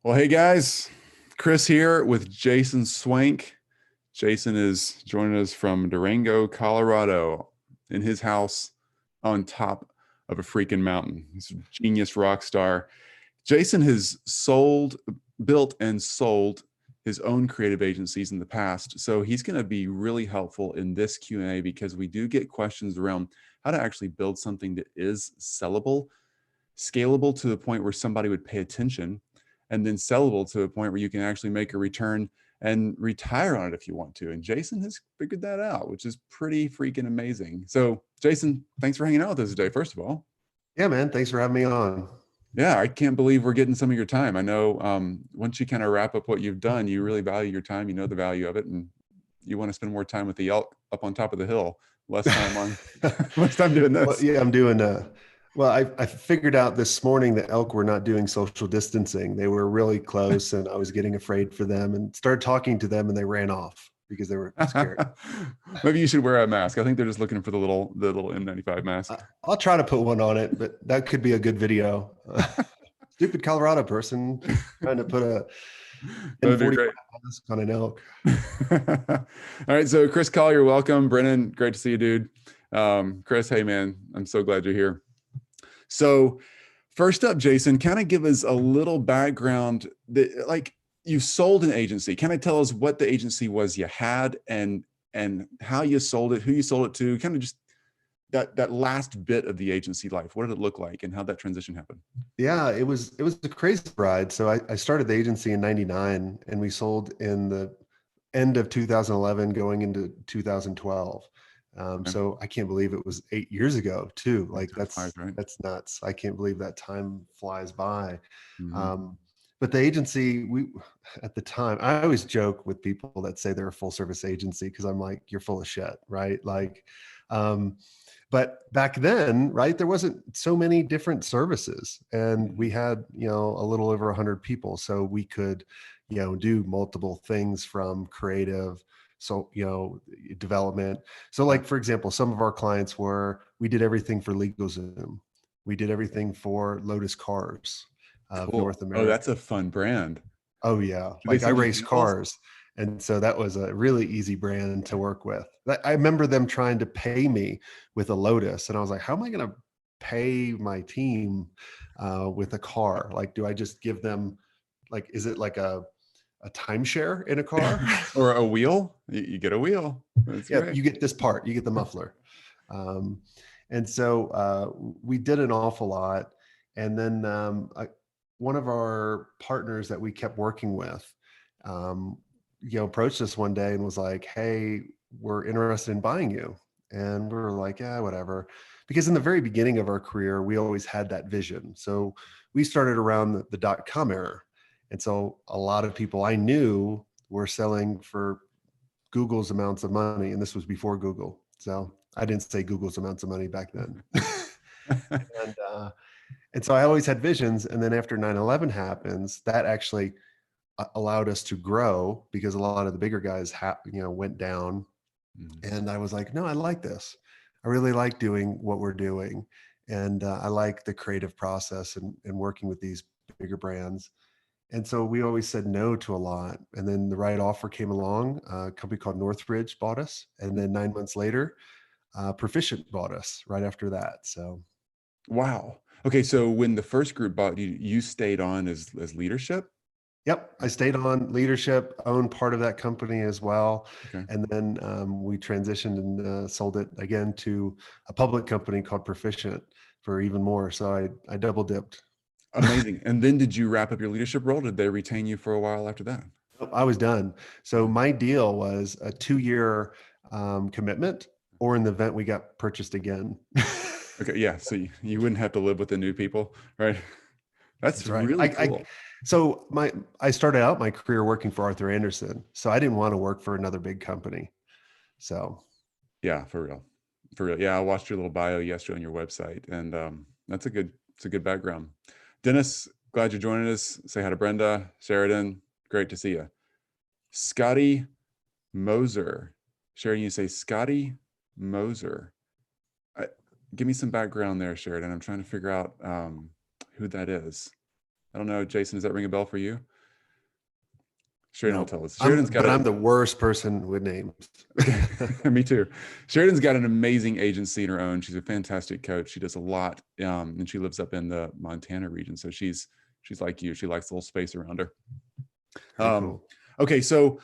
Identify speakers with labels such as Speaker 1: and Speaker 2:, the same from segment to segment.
Speaker 1: Well, hey guys, Chris here with Jason Swenk. Jason is joining us from Durango, Colorado, in his house on top of a freaking mountain. He's a genius rock star. Jason has built and sold his own creative agencies in the past. So he's going to be really helpful in this Q&A because we do get questions around how to actually build something that is sellable, scalable to the point where somebody would pay attention, and then sellable to a point where you can actually make a return and retire on it if you want to. And Jason has figured that out, which is pretty freaking amazing. So Jason, thanks for hanging out with us today, first of all.
Speaker 2: Yeah, man. Thanks for having me on.
Speaker 1: Yeah, I can't believe we're getting some of your time. I know once you kind of wrap up what you've done, you really value your time, you know the value of it, and you want to spend more time with the elk up on top of the hill, less time on, less time doing this.
Speaker 2: Well, yeah, I'm doing well, I figured out this morning that elk were not doing social distancing. They were really close and I was getting afraid for them and started talking to them and they ran off because they were scared.
Speaker 1: Maybe you should wear a mask. I think they're just looking for the little N95 mask.
Speaker 2: I'll try to put one on it, but that could be a good video. Stupid Colorado person trying to put a N45 mask on an elk.
Speaker 1: All right, so Chris Collier, welcome. Brennan, great to see you, dude. Chris, hey man, I'm so glad you're here. So first up, Jason, kind of give us a little background that, like, you sold an agency. Kind of tell us what the agency was you had and how you sold it, who you sold it to, kind of just that last bit of the agency life. What did it look like and how that transition happened?
Speaker 2: Yeah, it was a crazy ride. So I started the agency in 99 and we sold in the end of 2011 going into 2012.
Speaker 1: Okay.
Speaker 2: So I can't believe it was 8 years ago too. Like that's
Speaker 1: right?
Speaker 2: that's nuts. I can't believe that time flies by.
Speaker 1: Mm-hmm.
Speaker 2: But the agency, we at the time, I always joke with people that say they're a full service agency because I'm like, you're full of shit, right? Like, but back then, right, there wasn't so many different services, and we had a little over 100 people, so we could do multiple things from creative, so development. So like, for example, some of our clients we did everything for LegalZoom, we did everything for Lotus Cars of
Speaker 1: Cool.
Speaker 2: North America.
Speaker 1: Oh, that's a fun brand.
Speaker 2: Oh yeah, like I race cars. And so that was a really easy brand to work with. I remember them trying to pay me with a Lotus. And I was like, how am I going to pay my team with a car? Like, do I just give them, like, is it like a timeshare in a car?
Speaker 1: Or a wheel? You get a wheel. That's
Speaker 2: Yeah,
Speaker 1: great.
Speaker 2: you get this part, you get the muffler. And so we did an awful lot. And then one of our partners that we kept working with, approached us one day and was like, hey, we're interested in buying you. And we were like, yeah, whatever. Because in the very beginning of our career, we always had that vision. So we started around the .com era. And so a lot of people I knew were selling for Google's amounts of money. And this was before Google. So I didn't say Google's amounts of money back then. And so I always had visions. And then after 9/11 happens, that actually allowed us to grow because a lot of the bigger guys went down. And I was like, no, I like this. I really like doing what we're doing. And I like the creative process and working with these bigger brands. And so we always said no to a lot. And then the right offer came along. A company called Northridge bought us. And then 9 months later, Proficient bought us right after that. So.
Speaker 1: Wow. Okay. So when the first group bought you, you stayed on as leadership?
Speaker 2: Yep, I stayed on leadership, owned part of that company as well.
Speaker 1: Okay.
Speaker 2: And then we transitioned and sold it again to a public company called Proficient for even more. So I double dipped.
Speaker 1: Amazing. And then did you wrap up your leadership role? Did they retain you for a while after that?
Speaker 2: I was done. So my deal was a 2-year commitment, or in the event we got purchased again.
Speaker 1: Okay. Yeah. So you wouldn't have to live with the new people, right? That's
Speaker 2: right.
Speaker 1: really cool.
Speaker 2: So I started out my career working for Arthur Andersen. So I didn't want to work for another big company. So.
Speaker 1: Yeah, for real. For real. Yeah. I watched your little bio yesterday on your website, and it's a good background. Dennis, glad you're joining us. Say hi to Brenda, Sheridan. Great to see you. Scotty Moser. Sheridan, you say Scotty Moser. Give me some background there, Sheridan. I'm trying to figure out who that is. I don't know. Jason, does that ring a bell for you? Sheridan will
Speaker 2: No,
Speaker 1: tell us. Sheridan's got
Speaker 2: I'm the worst person with names.
Speaker 1: Me too. Sheridan's got an amazing agency in her own. She's a fantastic coach. She does a lot, and she lives up in the Montana region. So she's like you. She likes a little space around her.
Speaker 2: Very cool.
Speaker 1: Okay, so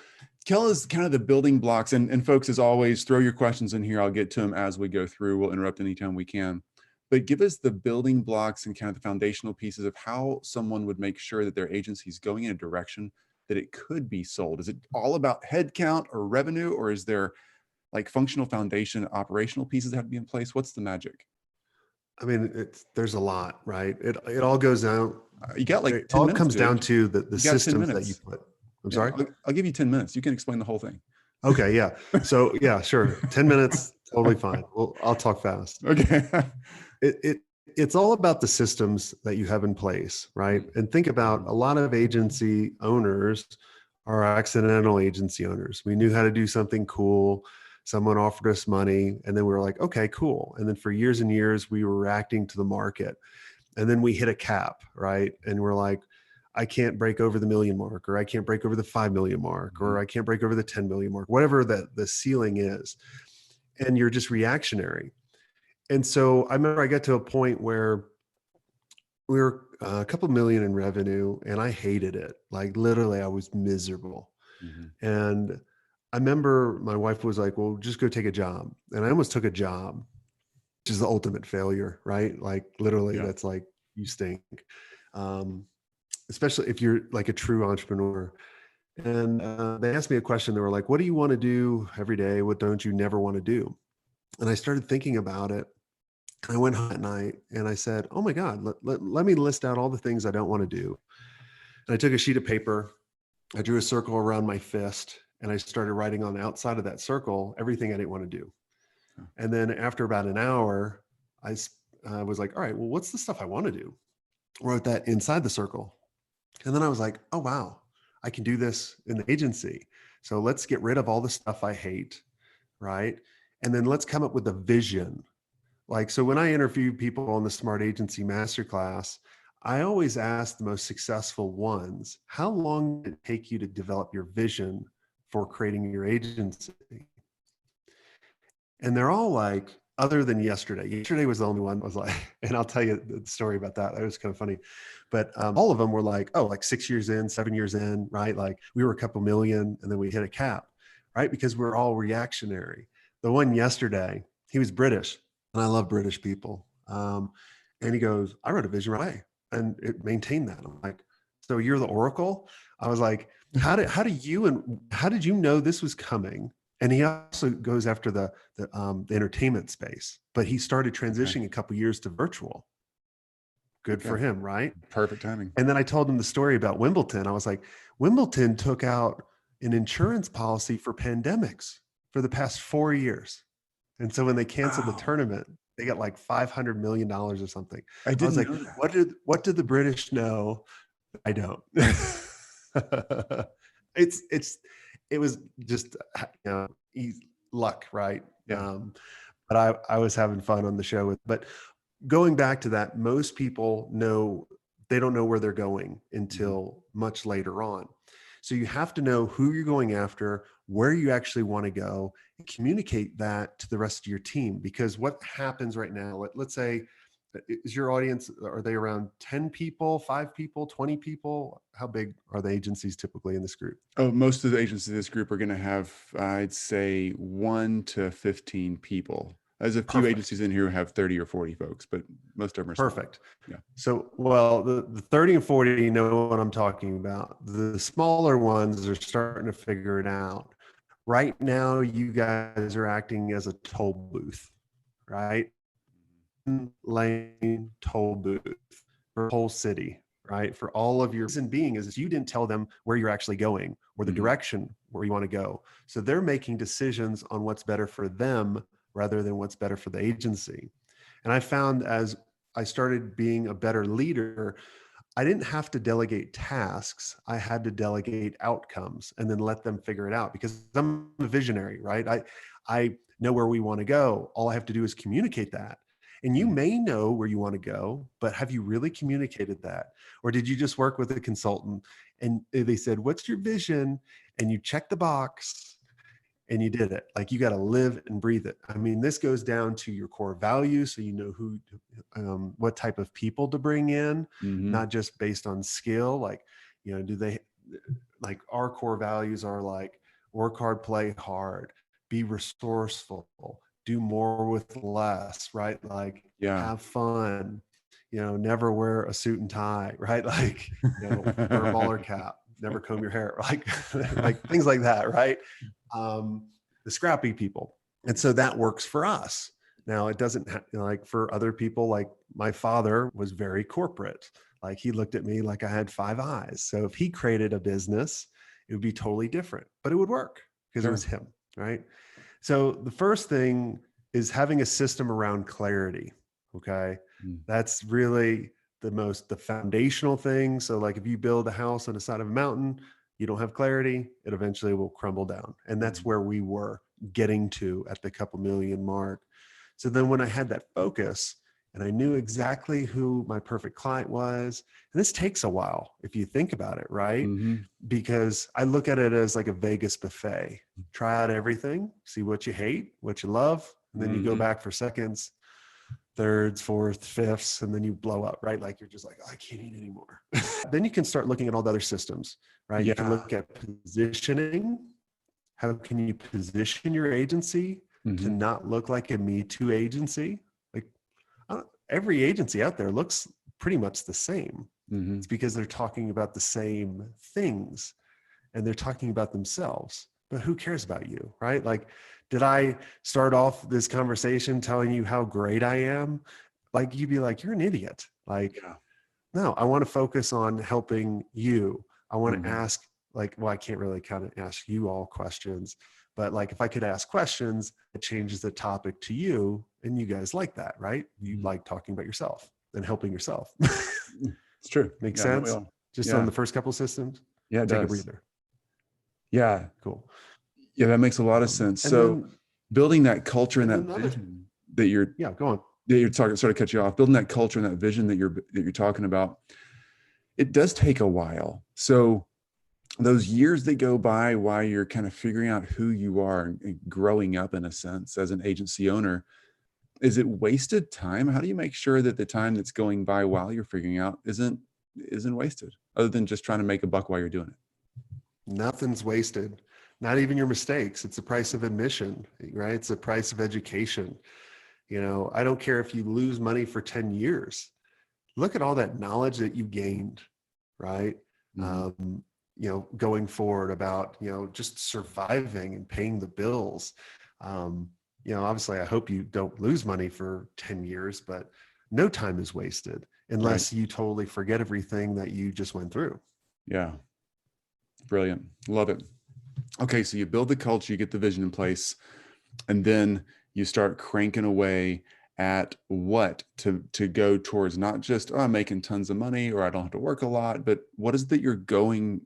Speaker 1: tell us kind of the building blocks, and folks, as always, throw your questions in here. I'll get to them as we go through. We'll interrupt anytime we can. But give us the building blocks and kind of the foundational pieces of how someone would make sure that their agency is going in a direction that it could be sold. Is it all about headcount or revenue, or is there like functional foundation, operational pieces that have to be in place? What's the magic?
Speaker 2: I mean, there's a lot, right? It all goes down.
Speaker 1: You got like
Speaker 2: It
Speaker 1: 10
Speaker 2: all
Speaker 1: minutes,
Speaker 2: comes
Speaker 1: dude.
Speaker 2: down to the
Speaker 1: You got 10
Speaker 2: systems that you
Speaker 1: minutes.
Speaker 2: put. I'm
Speaker 1: Yeah,
Speaker 2: sorry.
Speaker 1: I'll give you 10 minutes. You can explain the whole thing.
Speaker 2: Okay, yeah. So yeah, sure. 10 minutes, totally fine. Well, I'll talk fast.
Speaker 1: Okay.
Speaker 2: It's all about the systems that you have in place, right? And think about a lot of agency owners are accidental agency owners. We knew how to do something cool. Someone offered us money, and then we were like, okay, cool. And then for years and years, we were reacting to the market. And then we hit a cap, right? And we're like, I can't break over the million mark, or I can't break over the 5 million mark, or I can't break over the 10 million mark, whatever the ceiling is. And you're just reactionary. And so I remember I got to a point where we were a couple million in revenue, and I hated it. Like literally, I was miserable.
Speaker 1: Mm-hmm.
Speaker 2: And I remember my wife was like, well, just go take a job. And I almost took a job, which is the ultimate failure, right? Like literally,
Speaker 1: Yeah.
Speaker 2: that's like, you stink. Especially if you're like a true entrepreneur. And they asked me a question. They were like, what do you want to do every day? What don't you never want to do? And I started thinking about it. I went home at night and I said, oh my God, let me list out all the things I don't want to do. And I took a sheet of paper, I drew a circle around my fist, and I started writing on the outside of that circle everything I didn't want to do. And then after about an hour, I was like, all right, well, what's the stuff I want to do? I wrote that inside the circle. And then I was like, oh, wow, I can do this in the agency. So let's get rid of all the stuff I hate, right? And then let's come up with a vision. Like, so when I interview people on the Smart Agency Masterclass, I always ask the most successful ones, how long did it take you to develop your vision for creating your agency? And they're all like, other than yesterday was the only one was like, and I'll tell you the story about that. That was kind of funny, but all of them were like, oh, like 6 years in, 7 years in, right? Like we were a couple million and then we hit a cap, right? Because we're all reactionary. The one yesterday, he was British, and I love British people. And he goes, I wrote a vision right away and it maintained that. I'm like, so you're the Oracle? I was like, how did you know this was coming? And he also goes after the entertainment space, but he started transitioning a couple years to virtual. Good for him, right?
Speaker 1: Perfect timing.
Speaker 2: And then I told him the story about Wimbledon. I was like, Wimbledon took out an insurance policy for pandemics for the past 4 years. And so when they canceled the tournament, they got like $500 million or something. I was like, what did the British know? I don't. It was just, luck, right?
Speaker 1: Yeah.
Speaker 2: But I was having fun on the show but going back to that, most people they don't know where they're going until much later on. So you have to know who you're going after, where you actually want to go, and communicate that to the rest of your team. Because what happens right now, let's say, is your audience, are they around 10 people, 5 people, 20 people? How big are the agencies typically in this group?
Speaker 1: Oh, most of the agencies in this group are going to have, I'd say 1 to 15 people. There's a few agencies in here who have 30 or 40 folks, but most of them are
Speaker 2: perfect.
Speaker 1: Small. Yeah.
Speaker 2: So, well, the 30 and 40 know what I'm talking about. The smaller ones are starting to figure it out. Right now, you guys are acting as a toll booth, right? Lane toll booth for the whole city, right? For all of your reason being is you didn't tell them where you're actually going or the direction where you want to go. So they're making decisions on what's better for them rather than what's better for the agency. And I found as I started being a better leader, I didn't have to delegate tasks. I had to delegate outcomes and then let them figure it out because I'm a visionary, right? I know where we want to go. All I have to do is communicate that. And you may know where you want to go, but have you really communicated that? Or did you just work with a consultant and they said, what's your vision? And you check the box and you did it. Like, you got to live and breathe it. I mean, this goes down to your core values. So you know who, what type of people to bring in, not just based on skill. Like, you know, do they, like, our core values are like, work hard, play hard, be resourceful, do more with less, right? Like, have fun, you know, never wear a suit and tie, right? Like, you know, wear a bowler cap, never comb your hair, like, like things like that, right? The scrappy people. And so that works for us. Now, it doesn't like for other people. Like, my father was very corporate. Like, he looked at me like I had 5 eyes. So if he created a business, it would be totally different, but it would work because it was him, right? So the first thing is having a system around clarity. Okay. That's really the foundational thing. So, like, if you build a house on the side of a mountain, you don't have clarity, it eventually will crumble down. And that's where we were getting to at the couple million mark. So then when I had that focus and I knew exactly who my perfect client was, and this takes a while if you think about it, right? Because I look at it as like a Vegas buffet. Try out everything, see what you hate, what you love, and then you go back for seconds, thirds, fourths, fifths, and then you blow up, right? Like, you're just like, oh, I can't eat anymore. Then you can start looking at all the other systems, right? You can look at positioning. How can you position your agency to not look like a Me Too agency? Like, every agency out there looks pretty much the same. It's because they're talking about the same things and they're talking about themselves. But who cares about you, right? Like, did I start off this conversation telling you how great I am? Like, you'd be like, you're an idiot. Like, no, I want to focus on helping you. I want to ask, like, well, I can't really kind of ask you all questions, but like, if I could ask questions, it changes the topic to you, and you guys like that, right? You like talking about yourself and helping yourself.
Speaker 1: It's true.
Speaker 2: Makes sense? Just on the first couple systems?
Speaker 1: Yeah, it
Speaker 2: Take
Speaker 1: does.
Speaker 2: a breather.
Speaker 1: Yeah.
Speaker 2: Cool.
Speaker 1: Yeah, that makes a lot of sense. So building that culture and that vision that you're
Speaker 2: go on.
Speaker 1: That you're talking, sort of cut you off, building that culture and that vision that you're talking about, it does take a while. So those years that go by while you're kind of figuring out who you are and growing up in a sense as an agency owner, is it wasted time? How do you make sure that the time that's going by while you're figuring out isn't wasted, other than just trying to make a buck while you're doing it?
Speaker 2: Nothing's wasted. Not even your mistakes. It's the price of admission, right? It's the price of education. You know, I don't care if you lose money for 10 years. Look at all that knowledge that you gained, right? You know, going forward about, you know, just surviving and paying the bills. You know, obviously, I hope you don't lose money for 10 years, but no time is wasted unless you totally forget everything that you just went through.
Speaker 1: Yeah. Brilliant. Love it. Okay. So you build the culture, you get the vision in place, and then you start cranking away at what to go towards, not just, oh, I'm making tons of money or I don't have to work a lot, but what is that you're going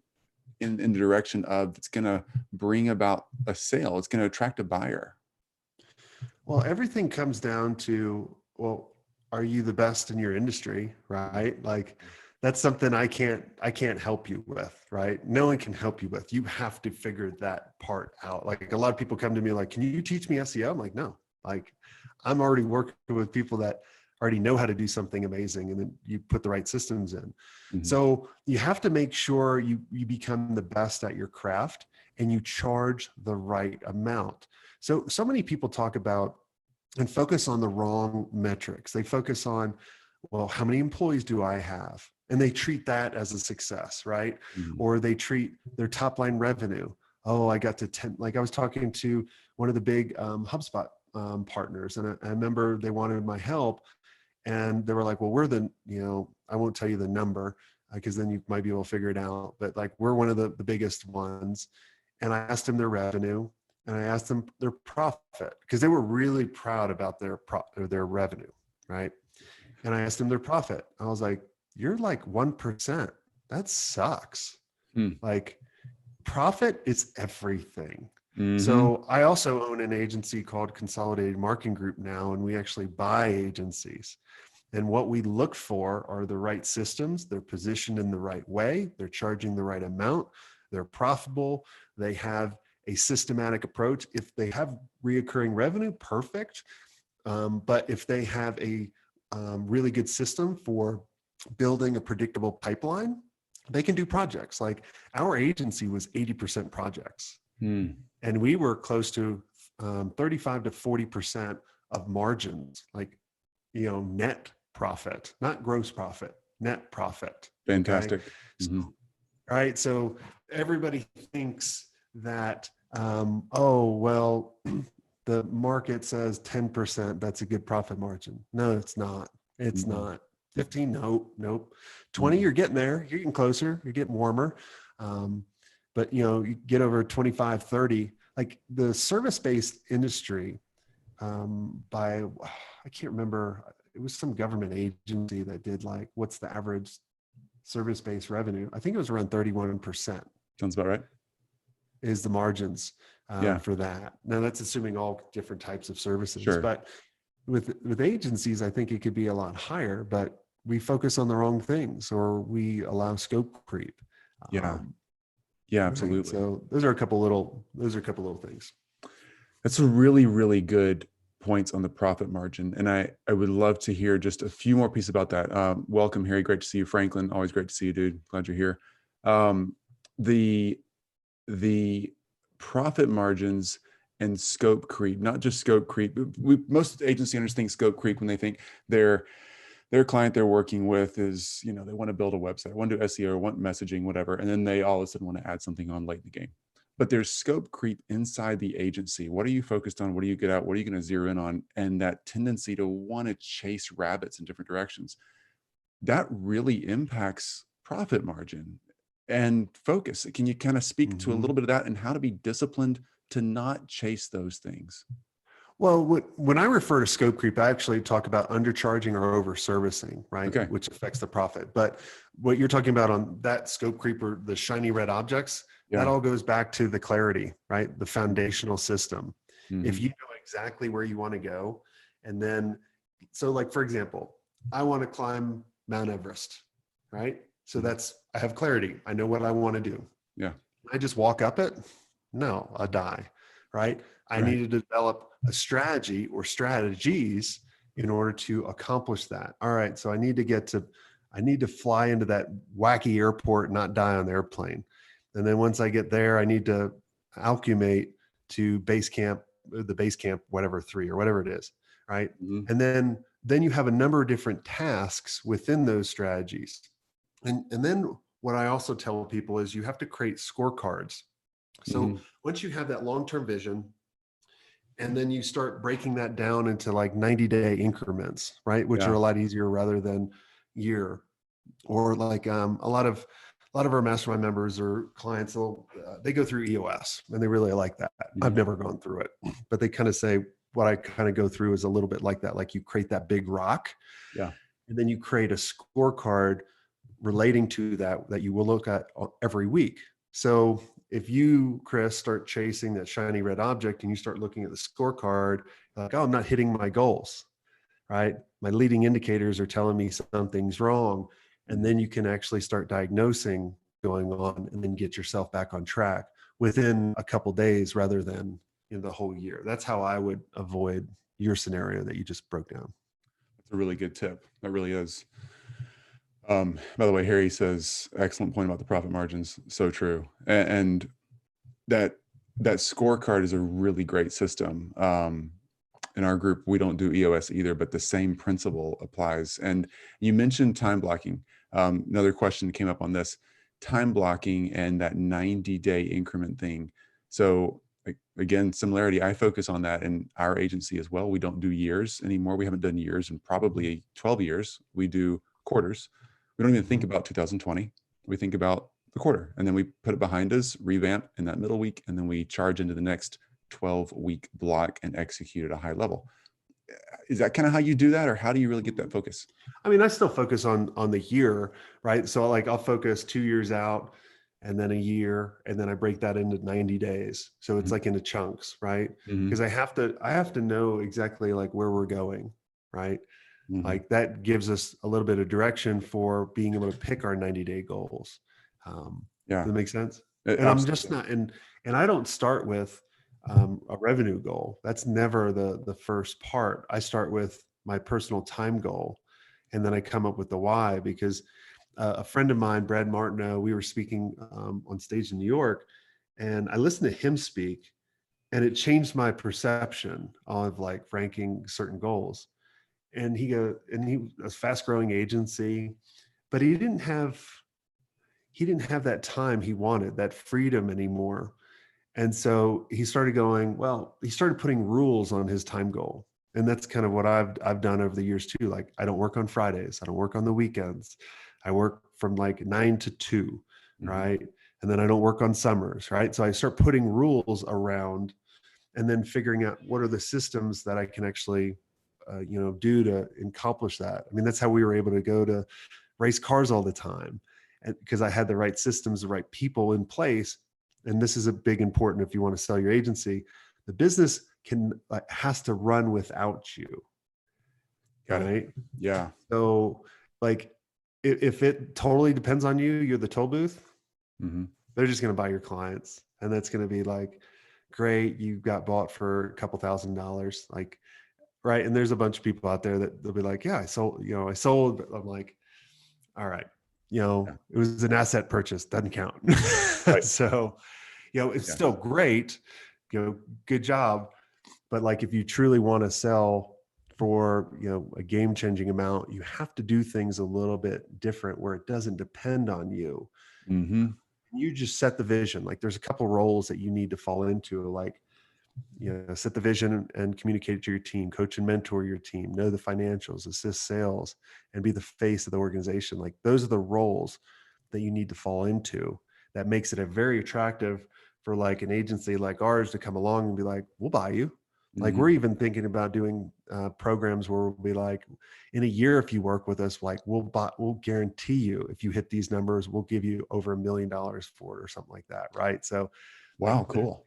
Speaker 1: in the direction of that's going to bring about a sale? It's going to attract a buyer.
Speaker 2: Well, everything comes down to, well, are you the best in your industry, right? Like, that's something I can't help you with, right? No one can help you with. You have to figure that part out. Like, a lot of people come to me like, can you teach me SEO? I'm like, no, like, I'm already working with people that already know how to do something amazing, and then you put the right systems in. So you have to make sure you become the best at your craft and you charge the right amount. So many people talk about and focus on the wrong metrics. They focus on, well, how many employees do I have? And they treat that as a success, right? Or they treat their top line revenue. Oh, I got to 10. Like, I was talking to one of the big HubSpot partners, and I remember they wanted my help, and they were like, well, we're the, you know, I won't tell you the number because then you might be able to figure it out. But like, we're one of the biggest ones. And I asked them their revenue, and I asked them their profit, because they were really proud about their revenue, right? And I asked them their profit. I was like, you're like 1%. That sucks. Like, profit is everything.
Speaker 1: Mm-hmm.
Speaker 2: So I also own an agency called Consolidated Marketing Group now, and we actually buy agencies. And what we look for are the right systems. They're positioned in the right way. They're charging the right amount. They're profitable. They have a systematic approach. If they have reoccurring revenue, perfect. But if they have a really good system for building a predictable pipeline, they can do projects. Like our agency was 80% projects, and we were close to 35 to 40% of margins, like, net profit, not gross profit, net profit. Okay.
Speaker 1: Fantastic.
Speaker 2: So,
Speaker 1: Mm-hmm.
Speaker 2: right. So everybody thinks that, oh, well, the market says 10%, that's a good profit margin. No, it's not. It's
Speaker 1: Mm-hmm.
Speaker 2: not. 15, nope. 20,
Speaker 1: Mm-hmm.
Speaker 2: you're getting there. You're getting closer. You're getting warmer. But you get over 25, 30, like the service-based industry, I can't remember, it was some government agency that did like, what's the average service-based revenue? I think it was around 31%
Speaker 1: Sounds about right.
Speaker 2: is the margins
Speaker 1: Yeah,
Speaker 2: for that. Now that's assuming all different types of services,
Speaker 1: sure.
Speaker 2: but with agencies, I think it could be a lot higher, but we focus on the wrong things or we allow scope creep.
Speaker 1: Yeah. Yeah,
Speaker 2: Right.
Speaker 1: absolutely.
Speaker 2: So those are a couple little things.
Speaker 1: That's a really, really good points on the profit margin. And I would love to hear just a few more pieces about that. Welcome, Harry. Great to see you. Franklin, always great to see you, dude. Glad you're here. Um, the the profit margins and scope creep, not just scope creep. Most agency owners think scope creep when they think their client they're working with is, they want to build a website, want to do SEO, want messaging, whatever. And then they all of a sudden want to add something on late in the game. But there's scope creep inside the agency. What are you focused on? What are you good at? What are you going to zero in on? And that tendency to want to chase rabbits in different directions, that really impacts profit margin and focus. Can you kind of speak to a little bit of that and how to be disciplined to not chase those things?
Speaker 2: Well, when I refer to scope creep, I actually talk about undercharging or over servicing, right?
Speaker 1: Okay.
Speaker 2: Which affects the profit. But what you're talking about on that scope creep or the shiny red objects, that all goes back to the clarity, right? The foundational system. If you know exactly where you want to go, and then, so like, for example, I want to climb Mount Everest, right? So I have clarity. I know what I want to do.
Speaker 1: Yeah.
Speaker 2: I just walk up it? No, I'll die, right? I need to develop a strategy or strategies in order to accomplish that. All right. So I need to fly into that wacky airport, not die on the airplane. And then once I get there, I need to alchemate to the base camp, whatever 3 or whatever it is. Right. And then you have a number of different tasks within those strategies. And then what I also tell people is you have to create scorecards. So once you have that long-term vision, and then you start breaking that down into like 90-day increments, right? Which are a lot easier rather than year. Or like a lot of our mastermind members or clients, they go through EOS and they really like that. I've never gone through it, but they kind of say what I kind of go through is a little bit like that. Like you create that big rock, and then you create a scorecard relating to that you will look at every week. So if you, Chris, start chasing that shiny red object and you start looking at the scorecard, like, oh, I'm not hitting my goals, right? My leading indicators are telling me something's wrong. And then you can actually start diagnosing going on and then get yourself back on track within a couple of days rather than the whole year. That's how I would avoid your scenario that you just broke down.
Speaker 1: That's a really good tip. That really is. By the way, Harry says, excellent point about the profit margins. So true. And that scorecard is a really great system. In our group, we don't do EOS either, but the same principle applies. And you mentioned time blocking. Another question came up on this, time blocking and that 90-day increment thing. So again, similarity, I focus on that in our agency as well. We don't do years anymore. We haven't done years in probably 12 years. We do quarters. We don't even think about 2020. We think about the quarter, and then we put it behind us, revamp in that middle week, and then we charge into the next 12-week block and execute at a high level. Is that kind of how you do that, or how do you really get that focus?
Speaker 2: I mean, I still focus on the year, right? So like I'll focus 2 years out, and then a year, and then I break that into 90 days. So it's like into chunks, right?
Speaker 1: Mm-hmm.
Speaker 2: Because I have to know exactly like where we're going, right?
Speaker 1: Mm-hmm.
Speaker 2: Like that gives us a little bit of direction for being able to pick our 90-day goals.
Speaker 1: Yeah.
Speaker 2: Does that make sense? And I'm
Speaker 1: Absolutely.
Speaker 2: just not, and I don't start with a revenue goal. That's never the first part. I start with my personal time goal, and then I come up with the why. Because a friend of mine, Brad Martineau, we were speaking on stage in New York, and I listened to him speak, and it changed my perception of like ranking certain goals. And he was a fast growing agency, but he didn't have that time he wanted, that freedom anymore. And so he started going, well, he started putting rules on his time goal. And that's kind of what I've done over the years too. Like I don't work on Fridays, I don't work on the weekends. I work from like 9 to 2,
Speaker 1: Mm-hmm.
Speaker 2: right? And then I don't work on summers, right? So I start putting rules around, and then figuring out what are the systems that I can actually do to accomplish that. I mean, that's how we were able to go to race cars all the time, and because I had the right systems, the right people in place. And this is a big important if you want to sell your agency. The business has to run without you.
Speaker 1: Got
Speaker 2: right?
Speaker 1: it. Yeah.
Speaker 2: So like if it totally depends on you, you're the toll booth,
Speaker 1: Mm-hmm.
Speaker 2: they're just going to buy your clients. And that's going to be like, great, you got bought for a couple $1,000s. Like, right. And there's a bunch of people out there that they'll be like, yeah, I sold. But I'm like, all right,
Speaker 1: Yeah.
Speaker 2: it was an asset purchase, doesn't count.
Speaker 1: Right.
Speaker 2: So, it's
Speaker 1: Yeah.
Speaker 2: still great, good job. But like, if you truly want to sell for, a game changing amount, you have to do things a little bit different where it doesn't depend on you.
Speaker 1: Mm-hmm.
Speaker 2: You just set the vision. Like there's a couple roles that you need to fall into, like, set the vision and communicate it to your team, coach and mentor your team, know the financials, assist sales, and be the face of the organization. Like those are the roles that you need to fall into. That makes it a very attractive for like an agency like ours to come along and be like, we'll buy you. Like
Speaker 1: Mm-hmm.
Speaker 2: we're even thinking about doing programs where we'll be like, in a year, if you work with us, like we'll guarantee you, if you hit these numbers, we'll give you over $1 million for it or something like that. Right. So
Speaker 1: Wow. Cool.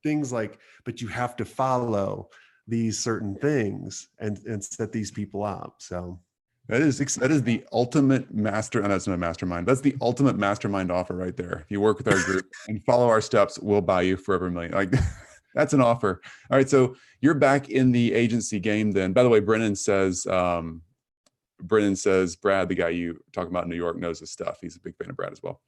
Speaker 2: things like, but you have to follow these certain things and set these people up. So
Speaker 1: That is the ultimate master, and that's not a mastermind. That's the ultimate mastermind offer right there. If you work with our group and follow our steps, we'll buy you forever $1 million. Like that's an offer. All right. So you're back in the agency game then. By the way, Brennan says, Brad, the guy you talking about in New York, knows his stuff. He's a big fan of Brad as well.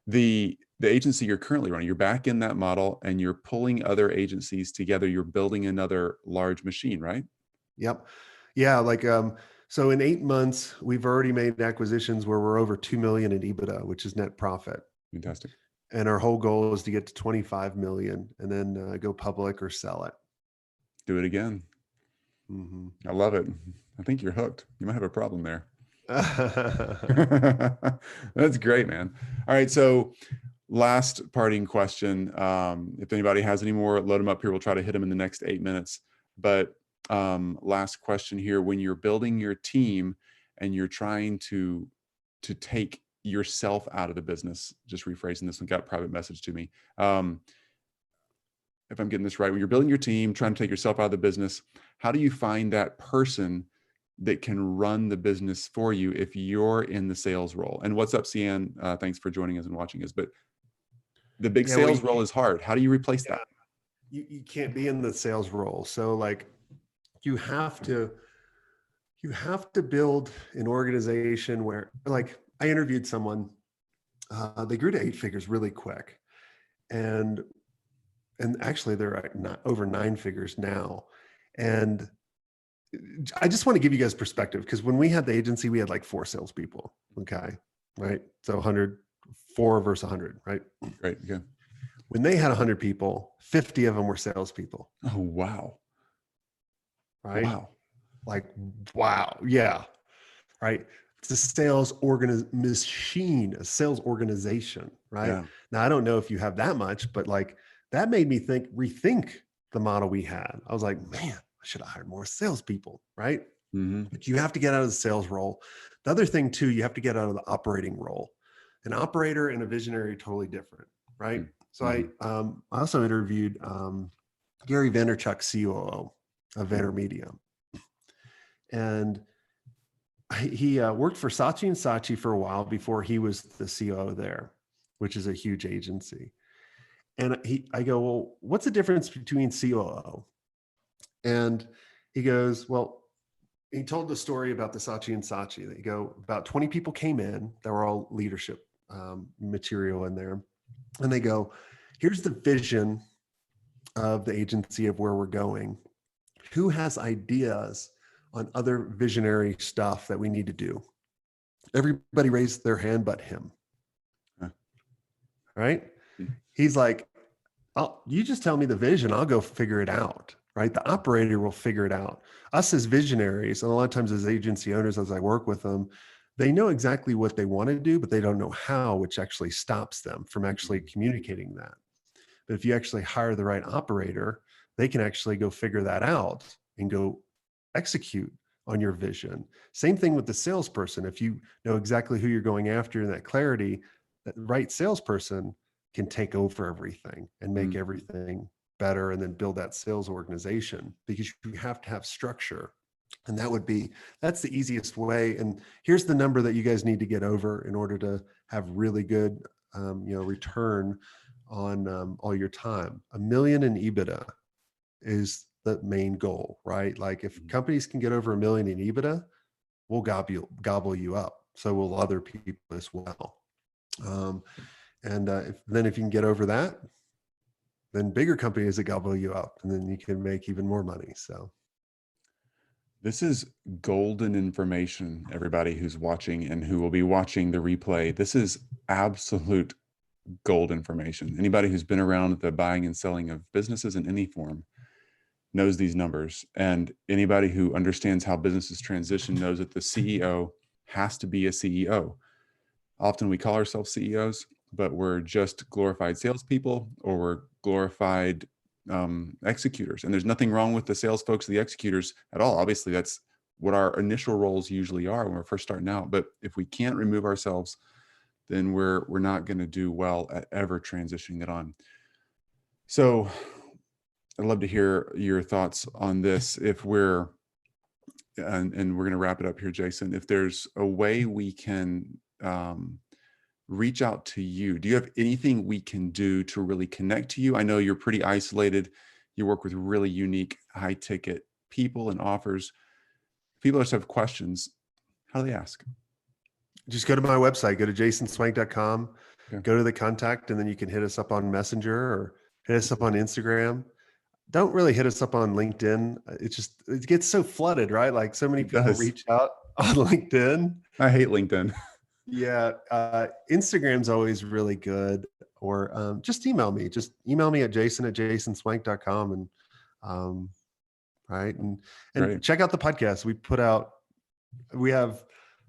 Speaker 1: The agency you're currently running, you're back in that model and you're pulling other agencies together. You're building another large machine, right?
Speaker 2: Yep. Yeah. Like, so in 8 months, we've already made acquisitions where we're over 2 million in EBITDA, which is net profit.
Speaker 1: Fantastic.
Speaker 2: And our whole goal is to get to 25 million and then go public or sell it.
Speaker 1: Do it again.
Speaker 2: Mm-hmm.
Speaker 1: I love it. I think you're hooked. You might have a problem there. That's great, man. All right. So last parting question. If anybody has any more, load them up here. We'll try to hit them in the next 8 minutes. But last question here. When you're building your team and you're trying to take yourself out of the business, just rephrasing this one, got a private message to me. If I'm getting this right, when you're building your team, trying to take yourself out of the business, how do you find that person that can run the business for you if you're in the sales role? And what's up, Cian? Thanks for joining us and watching us. But the big sales role is hard. How do you replace that?
Speaker 2: You can't be in the sales role. So like you have to build an organization where, like, I interviewed someone, they grew to 8 figures really quick. And actually they're at over 9 figures now. And I just want to give you guys perspective, because when we had the agency, we had like 4 salespeople. Okay. Right. So 4 versus 100. Right.
Speaker 1: Great. Yeah.
Speaker 2: When they had 100 people, 50 of them were salespeople.
Speaker 1: Oh, wow.
Speaker 2: Right.
Speaker 1: Wow.
Speaker 2: Like, wow. Yeah. Right. It's a sales machine, a sales organization. Right.
Speaker 1: Yeah.
Speaker 2: Now, I don't know if you have that much, but like that made me rethink the model we had. I was like, man, I should have hired more salespeople. Right.
Speaker 1: Mm-hmm.
Speaker 2: But you have to get out of the sales role. The other thing too, you have to get out of the operating role. An operator and a visionary are totally different, right? So
Speaker 1: Mm-hmm.
Speaker 2: I also interviewed Gary Vaynerchuk, COO of VaynerMedia, and he worked for Saatchi and Saatchi for a while before he was the COO there, which is a huge agency. And I go, well, what's the difference between COO? And he goes, well, he told the story about the Saatchi and Saatchi. They go, about 20 people came in that were all leadership material in there. And they go, here's the vision of the agency of where we're going. Who has ideas on other visionary stuff that we need to do? Everybody raised their hand but him.
Speaker 1: Huh.
Speaker 2: Right? He's like, oh, you just tell me the vision, I'll go figure it out. Right? The operator will figure it out. Us as visionaries, and a lot of times as agency owners, as I work with them, they know exactly what they want to do, but they don't know how, which actually stops them from actually communicating that. But if you actually hire the right operator, they can actually go figure that out and go execute on your vision. Same thing with the salesperson. If you know exactly who you're going after and that clarity, that right salesperson can take over everything and make everything better, and then build that sales organization, because you have to have structure. And that's the easiest way. And here's the number that you guys need to get over in order to have really good return on all your time. $1 million in EBITDA is the main goal, right? Like if companies can get over $1 million in EBITDA, we'll gobble you up. So will other people as well. If you can get over that, then bigger companies that gobble you up, and then you can make even more money. So
Speaker 1: this is golden information, everybody who's watching and who will be watching the replay. This is absolute gold information. Anybody who's been around the buying and selling of businesses in any form knows these numbers. And anybody who understands how businesses transition knows that the CEO has to be a CEO. Often we call ourselves CEOs, but we're just glorified salespeople, or we're glorified executors. And there's nothing wrong with the sales folks, the executors at all. Obviously, that's what our initial roles usually are when we're first starting out. But if we can't remove ourselves, then we're not going to do well at ever transitioning it on. So I'd love to hear your thoughts on this. And we're going to wrap it up here, Jason. If there's a way we can reach out to you, do you have anything we can do to really connect to you? I know you're pretty isolated. You work with really unique, high ticket people and offers. People just have questions. How do they ask?
Speaker 2: Just go to my website, go to jasonswenk.com,
Speaker 1: Okay.
Speaker 2: go to the contact, and then you can hit us up on Messenger or hit us up on Instagram. Don't really hit us up on LinkedIn. It gets so flooded, right? Like so many people reach out on LinkedIn.
Speaker 1: I hate LinkedIn.
Speaker 2: Yeah. Instagram's always really good. Or just email me. Just email me at jason@jasonswenk.com. And right. And
Speaker 1: Right.
Speaker 2: check out the podcast. We have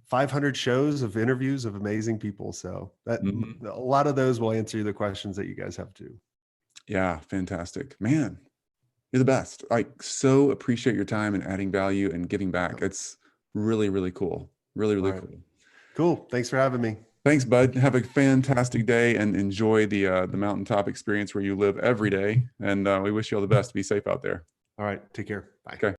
Speaker 2: 500 shows of interviews of amazing people. So that a lot of those will answer the questions that you guys have too.
Speaker 1: Yeah. Fantastic, man. You're the best. I so appreciate your time and adding value and giving back. It's really, really cool. Really, really cool.
Speaker 2: Cool. Thanks for having me.
Speaker 1: Thanks, bud. Have a fantastic day and enjoy the mountaintop experience where you live every day. And we wish you all the best. Be safe out there.
Speaker 2: All right. Take care. Bye.
Speaker 1: Okay.